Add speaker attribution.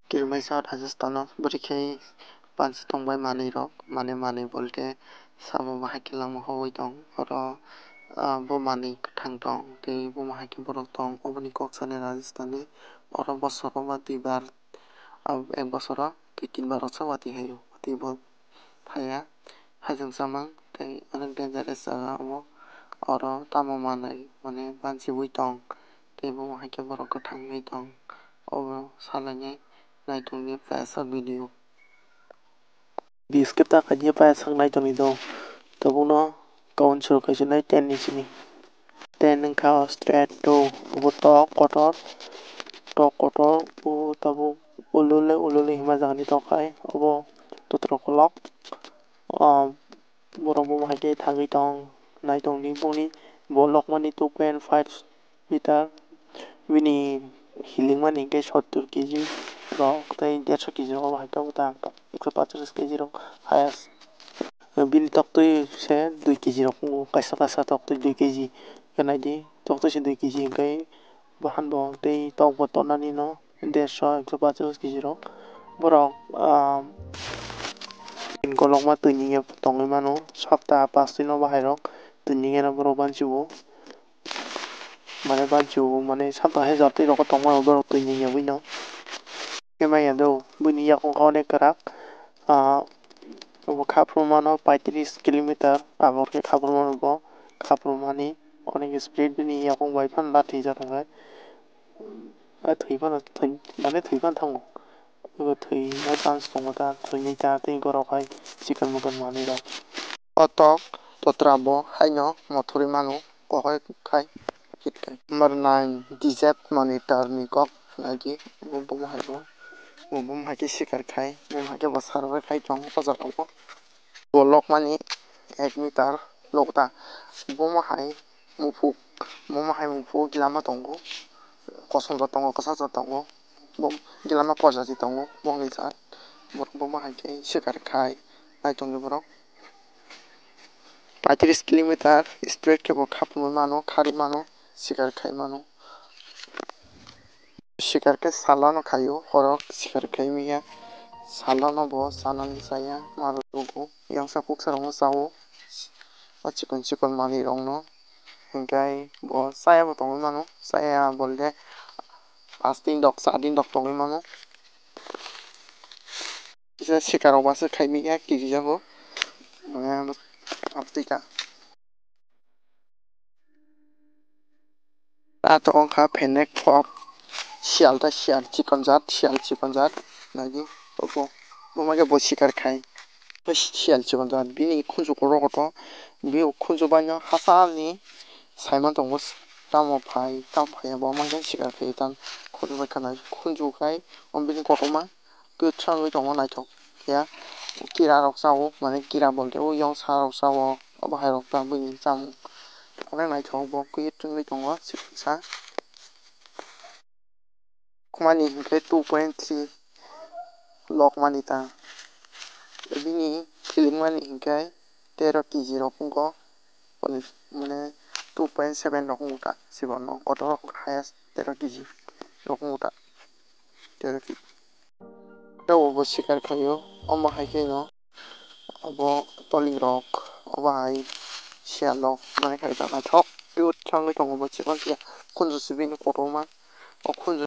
Speaker 1: Kirmaisa Rajasthan Burikhay Panch Tongbai Manirok Mani Bolte Samo Mahakilam Hoi Tong Oro Bomani Tang Tong Te Bomahaki Borok Tong Obani Koksani Rajasthani Oro Bosoro Mati Bar Ek Bosoro Kitin Barotsa Wati Hayo Wati Bo Phaya Hajang Samang Te Anak Dangerous Saga Amo Oro Tamo Manai Mane Bansi Witong Te Bomahaki Borok Tang Witong Oro Salanye Naitungni Pasa Video Di skip ta kanya pa sang naitong ito Tabuno Kawan Sur Kasi Nai 10 ni sini 10 ng kao straight to Buto Kotor To Kotor Bu Tabu Ulule Hima Zangani Tokai Obo Tutro Kolok Borobo Mahake Thagi Tong Naitong ni Buni Bolok Mani 2.5 meter Bini Healing Mani Ke 70 kg Rok Tay 150 kg Rok Mahake Utang 150 kg Rok Hayas Bini Toktoi Se 2 kg Rok Kaisa Toktoi 2 kg Kanai di Toktoi Se 2 kg Kai Bahan Bong Tay Tok Botona Nino 150 150 kg Rok Borok Kolok Ma Tunying Tongi Mano Sapta Pasti No Bahai Rok Tunying Na Borok Banchibu Mane Banchibu Mane Sapta He Zati Rok Tongma Borok Tunying Wino Kemaya Do Buni Yakong Kone Karak Kaprumano 35 km Abor ke Kaprumano Bo Kaprumani Onek Speed Bini Yakong Waifan Lati Jatangai Thuyban Mane Thuyban Tango Thuy Na Chance Tongata Thuy Ni Chate Gorokai Chicken Mugan Mani Rok Otok Totrabo Haino Mothuri Manu Kohoi Kai Kitkai Number 9 DZ Monitor Nikok Lagi Bum Haibo Bum Haki Sikar Kai Bum Haki Basar Kai Tong Kozakapo Bolok Mani 1 meter Lokta Bum Hai Mufu Gilama Tongo Kosong Tongo Kosasa Tongo Bum Gilama Kozasi Tongo Bong Lizard Bum Haki Sikar Kai Naitongi Borok 35 km straight ke Kapu Mano Kari Mano Sikar Kai Mano Sikar ke Salano Kayo Horok Sikar Kai Miya Salano Bo Salani Saya Marugo Yang Sapuk Sarong Sao Chikon Mani Rong no Hingkai Bo Saya Bo Tongi Mano Saya Bolde Astin Dok Sadin Dok Tongi Mano Isa Sikar Obasa Kai Miya Kizabo Aptika Tato Onka Penek Pop Sial Chicken Zat Nagi Opo Bomage Bo Sikar Kai Sial Chicken Zat Bini Kunzu Korokoto Bi Kunzu Banyo Hasani Simon Tongos Tamo Pai Bomage Sikar Kai Tan Kunzu Bakana Kunzu Kai Ombini Kotoma Good Chang Tongo Naito Ya Kira Rok Sao Mane Kira Bolte Yong Sa Rok Sao Obahai Rok Bini Cham Orang Naito Bo Kuit Chung Tongo Sa Kumani Hingkai 2.3 Lok Manita Bini Feeling Mani Hingkai 13 kg Rokungo Mane 2.7 Rokunguta Sibono Kotorok Highest 13 kg Rokunguta 13 kg Obo Sikar Kayo Oma Haike no Obo Toli Rock Oba Hai Sialok Mane Kaita Natok Yut Changi Tongo Chikon Kunzu Sibini Kotoma O Kunzu